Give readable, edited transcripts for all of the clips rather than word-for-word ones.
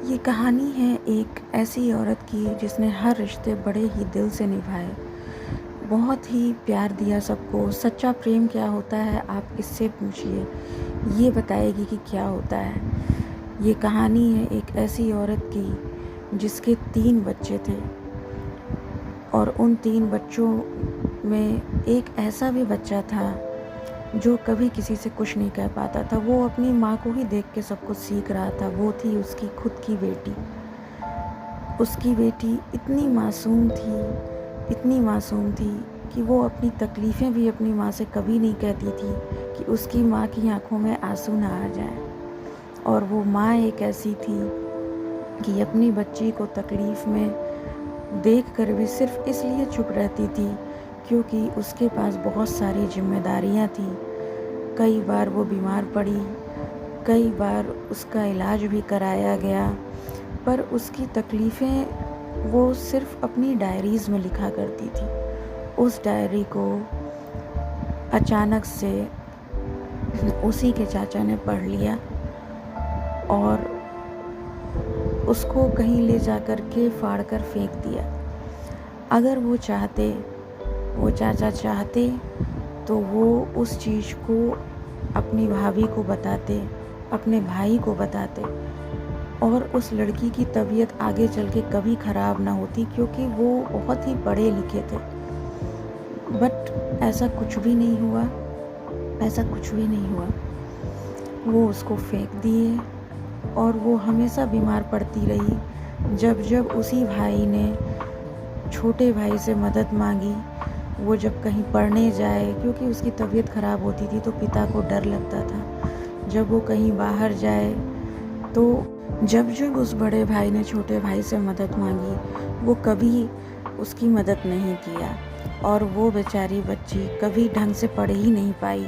ये कहानी है एक ऐसी औरत की जिसने हर रिश्ते बड़े ही दिल से निभाए। बहुत ही प्यार दिया सबको। सच्चा प्रेम क्या होता है आप इससे पूछिए, ये बताएगी कि क्या होता है। ये कहानी है एक ऐसी औरत की जिसके 3 बच्चे थे और उन 3 बच्चों में एक ऐसा भी बच्चा था जो कभी किसी से कुछ नहीं कह पाता था। वो अपनी माँ को ही देख के सब कुछ सीख रहा था। वो थी उसकी खुद की बेटी। उसकी बेटी इतनी मासूम थी कि वो अपनी तकलीफ़ें भी अपनी माँ से कभी नहीं कहती थी कि उसकी माँ की आँखों में आंसू ना आ जाए। और वो माँ एक ऐसी थी कि अपनी बच्ची को तकलीफ़ में देखकर भी सिर्फ़ इसलिए चुप रहती थी क्योंकि उसके पास बहुत सारी ज़िम्मेदारियाँ थीं। कई बार वो बीमार पड़ी, कई बार उसका इलाज भी कराया गया, पर उसकी तकलीफ़ें वो सिर्फ़ अपनी डायरीज़ में लिखा करती थी। उस डायरी को अचानक से उसी के चाचा ने पढ़ लिया और उसको कहीं ले जाकर के फाड़ कर फेंक दिया। अगर वो चाचा चाहते तो वो उस चीज़ को अपनी भाभी को बताते, अपने भाई को बताते और उस लड़की की तबीयत आगे चल के कभी ख़राब ना होती क्योंकि वो बहुत ही पढ़े लिखे थे। बट ऐसा कुछ भी नहीं हुआ। वो उसको फेंक दिए और वो हमेशा बीमार पड़ती रही। जब उसी भाई ने छोटे भाई से मदद मांगी, वो जब कहीं पढ़ने जाए, क्योंकि उसकी तबीयत ख़राब होती थी तो पिता को डर लगता था। जब वो कहीं बाहर जाए तो जब उस बड़े भाई ने छोटे भाई से मदद मांगी, वो कभी उसकी मदद नहीं किया और वो बेचारी बच्ची कभी ढंग से पढ़ ही नहीं पाई।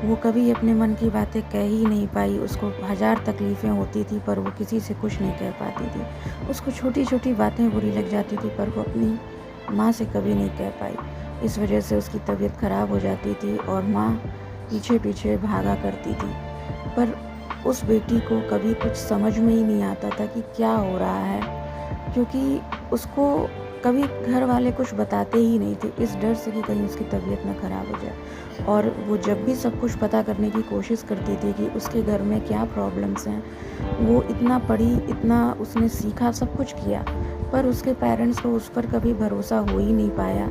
वो कभी अपने मन की बातें कह ही नहीं पाई। उसको 1000 तकलीफ़ें होती थी पर वो किसी से कुछ नहीं कह पाती थी। उसको छोटी छोटी बातें बुरी लग जाती थी पर वो अपनी माँ से कभी नहीं कह पाई। इस वजह से उसकी तबीयत ख़राब हो जाती थी और माँ पीछे पीछे भागा करती थी। पर उस बेटी को कभी कुछ समझ में ही नहीं आता था कि क्या हो रहा है, क्योंकि उसको कभी घर वाले कुछ बताते ही नहीं थे इस डर से कि कहीं उसकी तबीयत ना ख़राब हो जाए। और वो जब भी सब कुछ पता करने की कोशिश करती थी कि उसके घर में क्या प्रॉब्लम्स हैं, वो इतना पढ़ी, इतना उसने सीखा, सब कुछ किया, पर उसके पेरेंट्स को उस पर कभी भरोसा हो ही नहीं पाया।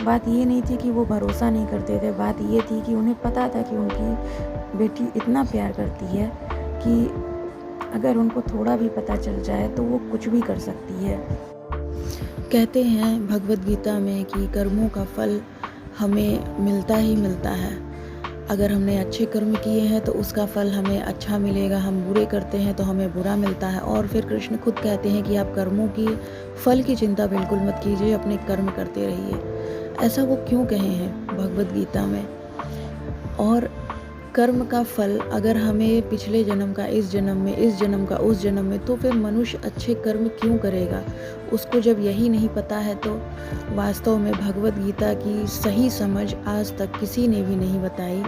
बात ये नहीं थी कि वो भरोसा नहीं करते थे, बात ये थी कि उन्हें पता था कि उनकी बेटी इतना प्यार करती है कि अगर उनको थोड़ा भी पता चल जाए तो वो कुछ भी कर सकती है। कहते हैं भगवद गीता में कि कर्मों का फल हमें मिलता ही मिलता है। अगर हमने अच्छे कर्म किए हैं तो उसका फल हमें अच्छा मिलेगा, हम बुरे करते हैं तो हमें बुरा मिलता है। और फिर कृष्ण खुद कहते हैं कि आप कर्मों की फल की चिंता बिल्कुल मत कीजिए, अपने कर्म करते रहिए। ऐसा वो क्यों कहे हैं भगवद गीता में? और कर्म का फल अगर हमें पिछले जन्म का इस जन्म में, इस जन्म का उस जन्म में, तो फिर मनुष्य अच्छे कर्म क्यों करेगा? उसको जब यही नहीं पता है तो वास्तव में भगवद गीता की सही समझ आज तक किसी ने भी नहीं बताई।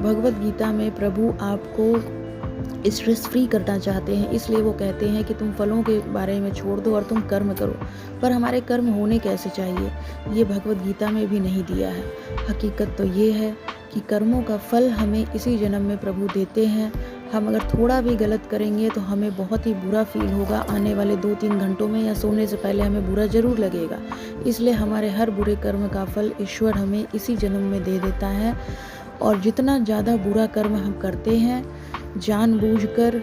भगवद गीता में प्रभु आपको स्ट्रेस फ्री करना चाहते हैं, इसलिए वो कहते हैं कि तुम फलों के बारे में छोड़ दो और तुम कर्म करो। पर हमारे कर्म होने कैसे चाहिए, ये भगवद गीता में भी नहीं दिया है। हकीकत तो ये है कि कर्मों का फल हमें इसी जन्म में प्रभु देते हैं। हम अगर थोड़ा भी गलत करेंगे तो हमें बहुत ही बुरा फील होगा। आने वाले 2-3 घंटों में या सोने से पहले हमें बुरा ज़रूर लगेगा। इसलिए हमारे हर बुरे कर्म का फल ईश्वर हमें इसी जन्म में दे देता है। और जितना ज़्यादा बुरा कर्म हम करते हैं जानबूझकर,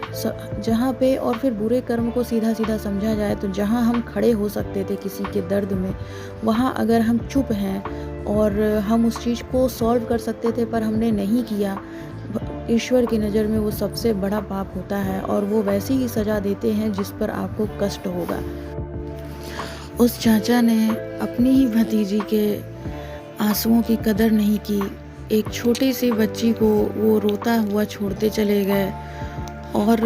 जहाँ पे, और फिर बुरे कर्म को सीधा सीधा समझा जाए तो जहाँ हम खड़े हो सकते थे किसी के दर्द में, वहाँ अगर हम चुप हैं और हम उस चीज़ को सॉल्व कर सकते थे पर हमने नहीं किया, ईश्वर की नज़र में वो सबसे बड़ा पाप होता है और वो वैसी ही सज़ा देते हैं जिस पर आपको कष्ट होगा। उस चाचा ने अपनी ही भतीजी के आंसुओं की कदर नहीं की। एक छोटी सी बच्ची को वो रोता हुआ छोड़ते चले गए और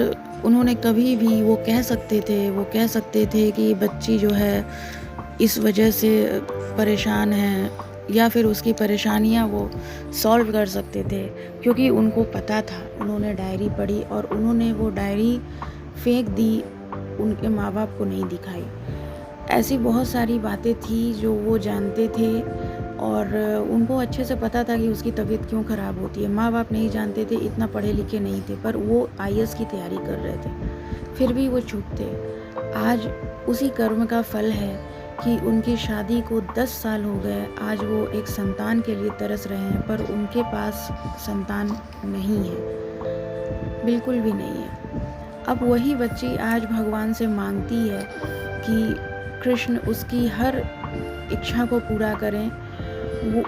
उन्होंने कभी भी, वो कह सकते थे कि ये बच्ची जो है इस वजह से परेशान है, या फिर उसकी परेशानियां वो सॉल्व कर सकते थे, क्योंकि उनको पता था। उन्होंने डायरी पढ़ी और उन्होंने वो डायरी फेंक दी उनके माँ बाप को नहीं दिखाई। ऐसी बहुत सारी बातें थी जो वो जानते थे और उनको अच्छे से पता था कि उसकी तबीयत क्यों ख़राब होती है। माँ बाप नहीं जानते थे, इतना पढ़े लिखे नहीं थे, पर वो आईएएस की तैयारी कर रहे थे, फिर भी वो चुप थे। आज उसी कर्म का फल है कि उनकी शादी को 10 साल हो गए। आज वो एक संतान के लिए तरस रहे हैं, पर उनके पास संतान नहीं है, बिल्कुल भी नहीं है। अब वही बच्ची आज भगवान से मांगती है कि कृष्ण उसकी हर इच्छा को पूरा करें।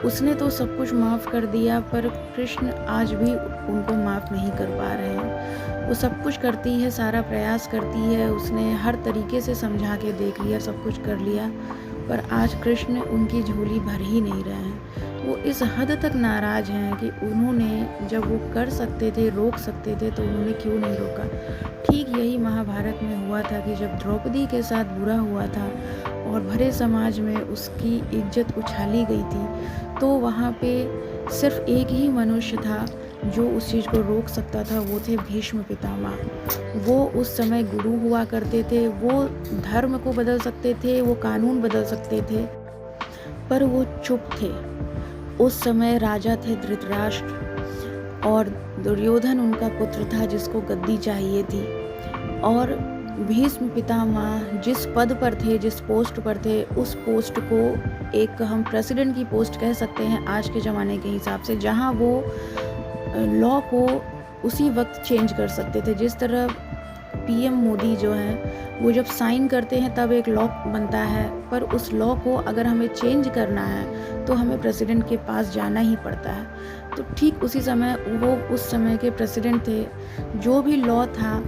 उसने तो सब कुछ माफ़ कर दिया, पर कृष्ण आज भी उनको माफ़ नहीं कर पा रहे हैं। वो सब कुछ करती है, सारा प्रयास करती है, उसने हर तरीके से समझा के देख लिया, सब कुछ कर लिया, पर आज कृष्ण उनकी झोली भर ही नहीं रहे हैं। वो इस हद तक नाराज़ हैं कि उन्होंने जब वो कर सकते थे, रोक सकते थे, तो उन्होंने क्यों नहीं रोका। ठीक यही महाभारत में हुआ था कि जब द्रौपदी के साथ बुरा हुआ था और भरे समाज में उसकी इज्जत उछाली गई थी, तो वहाँ पे सिर्फ एक ही मनुष्य था जो उस चीज़ को रोक सकता था, वो थे भीष्म पितामह। वो उस समय गुरु हुआ करते थे, वो धर्म को बदल सकते थे, वो कानून बदल सकते थे, पर वो चुप थे। उस समय राजा थे धृतराष्ट्र और दुर्योधन उनका पुत्र था जिसको गद्दी चाहिए थी, और भीष्म पितामह जिस पद पर थे, जिस पोस्ट पर थे, उस पोस्ट को एक हम प्रेसिडेंट की पोस्ट कह सकते हैं आज के ज़माने के हिसाब से, जहां वो लॉ को उसी वक्त चेंज कर सकते थे। जिस तरह पीएम मोदी जो हैं वो जब साइन करते हैं तब एक लॉ बनता है, पर उस लॉ को अगर हमें चेंज करना है तो हमें प्रेसिडेंट के पास जाना ही पड़ता है। तो ठीक उसी समय वो उस समय के प्रेसिडेंट थे। जो भी लॉ था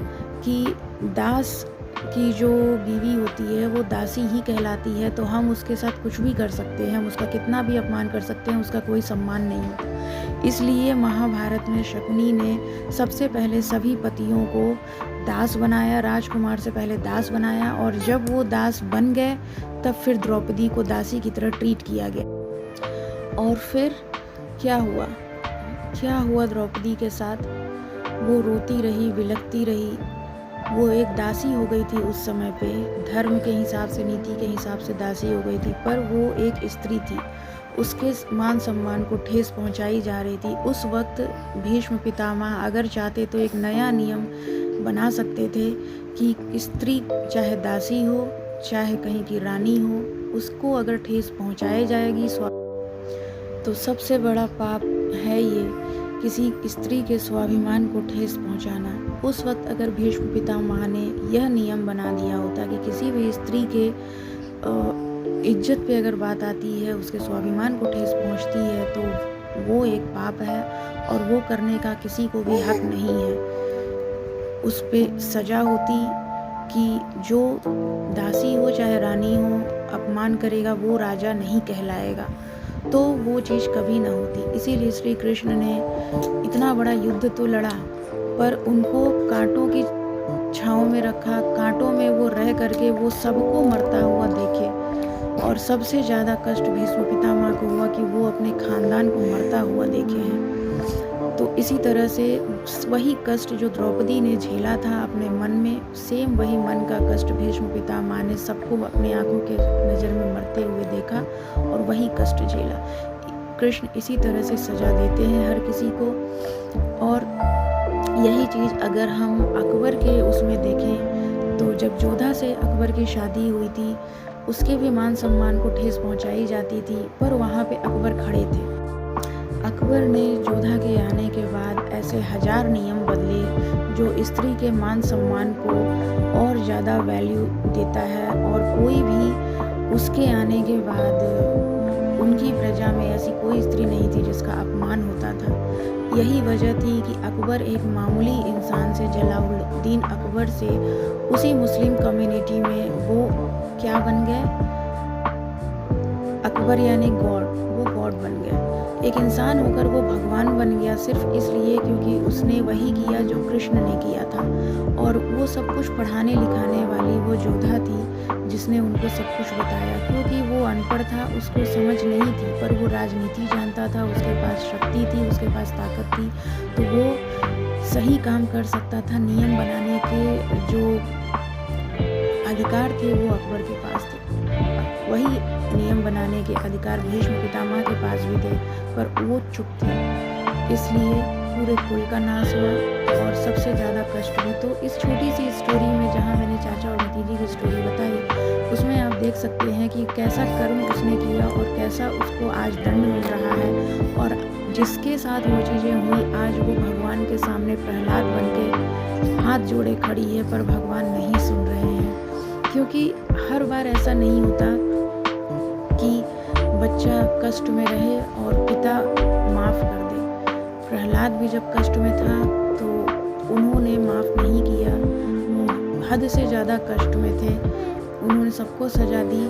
कि दास की जो बीवी होती है वो दासी ही कहलाती है, तो हम उसके साथ कुछ भी कर सकते हैं, हम उसका कितना भी अपमान कर सकते हैं, उसका कोई सम्मान नहीं होता। इसलिए महाभारत में शकुनी ने सबसे पहले सभी पतियों को दास बनाया, राजकुमार से पहले दास बनाया, और जब वो दास बन गए तब फिर द्रौपदी को दासी की तरह ट्रीट किया गया। और फिर क्या हुआ द्रौपदी के साथ? वो रोती रही, बिलखती रही। वो एक दासी हो गई थी उस समय पे, धर्म के हिसाब से, नीति के हिसाब से दासी हो गई थी, पर वो एक स्त्री थी, उसके मान सम्मान को ठेस पहुंचाई जा रही थी। उस वक्त भीष्म पितामह अगर चाहते तो एक नया नियम बना सकते थे कि स्त्री चाहे दासी हो, चाहे कहीं की रानी हो, उसको अगर ठेस पहुंचाई जाएगी तो सबसे बड़ा पाप है ये किसी स्त्री के स्वाभिमान को ठेस पहुंचाना। उस वक्त अगर भीष्म पितामह ने यह नियम बना दिया होता कि किसी भी स्त्री के इज्जत पे अगर बात आती है, उसके स्वाभिमान को ठेस पहुंचती है, तो वो एक पाप है और वो करने का किसी को भी हक नहीं है। उस पे सजा होती कि जो दासी हो चाहे रानी हो, अपमान करेगा वो राजा नहीं कहलाएगा, तो वो चीज़ कभी ना होती। इसीलिए श्री कृष्ण ने इतना बड़ा युद्ध तो लड़ा, पर उनको कांटों की छाँव में रखा, कांटों में वो रह करके वो सबको मरता हुआ देखे, और सबसे ज़्यादा कष्ट भीष्म पितामह को हुआ कि वो अपने खानदान को मरता हुआ देखे हैं। तो इसी तरह से वही कष्ट जो द्रौपदी ने झेला था अपने मन में, सेम वही मन का कष्ट भीष्म पितामह ने सबको अपनी आंखों के नज़र में मरते हुए देखा और वही कष्ट झेला। कृष्ण इसी तरह से सजा देते हैं हर किसी को। और यही चीज़ अगर हम अकबर के उसमें देखें, तो जब जोधा से अकबर की शादी हुई थी, उसके भी मान सम्मान को ठेस पहुंचाई जाती थी, पर वहाँ पे अकबर खड़े थे। अकबर ने जोधा के आने के बाद ऐसे 1000 नियम बदले जो स्त्री के मान सम्मान को और ज़्यादा वैल्यू देता है, और कोई भी उसके आने के बाद उनकी प्रजा में ऐसी कोई स्त्री नहीं थी जिसका अपमान होता था। यही वजह थी कि अकबर एक मामूली इंसान से, जलालुद्दीन अकबर से, उसी मुस्लिम कम्युनिटी में वो क्या बन गए? अकबर यानी गॉड, वो गॉड बन गया। एक इंसान होकर वो भगवान बन गया सिर्फ इसलिए क्योंकि उसने वही किया जो कृष्ण ने किया था। और वो सब कुछ पढ़ाने लिखाने वाली वो जोधा थी जिसने उनको सब कुछ बताया, क्योंकि वो अनपढ़ था, उसको समझ नहीं थी, पर वो राजनीति जानता था, उसके पास शक्ति थी, उसके पास ताकत थी, तो वो सही काम कर सकता था। नियम बनाने के जो अधिकार थे वो अकबर के पास थे, वही नियम बनाने के अधिकार भीष्म पितामह के पास भी थे, पर वो चुप थे। इसलिए पूरे कुल का नाश हुआ और सबसे ज़्यादा कष्ट भी। तो इस छोटी सी स्टोरी में जहाँ मैंने चाचा और भतीजी की स्टोरी बताई, उसमें आप देख सकते हैं कि कैसा कर्म उसने किया और कैसा उसको आज दंड मिल रहा है, और जिसके साथ वो चीज़ें हुई आज वो भगवान के सामने प्रहलाद बन के हाथ जोड़े खड़ी है, पर भगवान नहीं सुन रहे हैं। क्योंकि हर बार ऐसा नहीं होता कि बच्चा कष्ट में रहे और पिता माफ़ कर दे। प्रहलाद भी जब कष्ट में था तो उन्होंने माफ़ नहीं किया, वो हद से ज़्यादा कष्ट में थे, उन्होंने सबको सजा दी।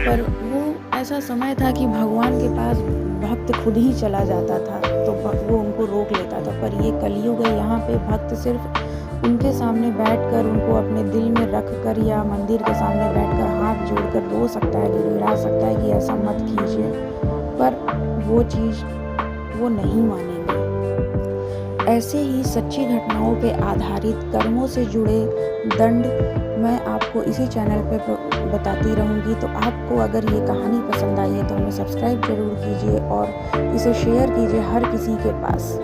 पर वो ऐसा समय था कि भगवान के पास भक्त खुद ही चला जाता था तो वो उनको रोक लेता था। पर ये कलयुग है, यहाँ पे भक्त सिर्फ उनके सामने बैठकर, उनको अपने दिल में रख कर या मंदिर के सामने बैठकर हाथ जोड़कर रो सकता है, गिड़गिड़ा सकता है कि ऐसा मत कीजिए, पर वो चीज़ वो नहीं मानेंगे। ऐसे ही सच्ची घटनाओं पे आधारित कर्मों से जुड़े दंड मैं आपको इसी चैनल पे बताती रहूँगी। तो आपको अगर ये कहानी पसंद आई है तो हमें सब्सक्राइब जरूर कीजिए और इसे शेयर कीजिए हर किसी के पास।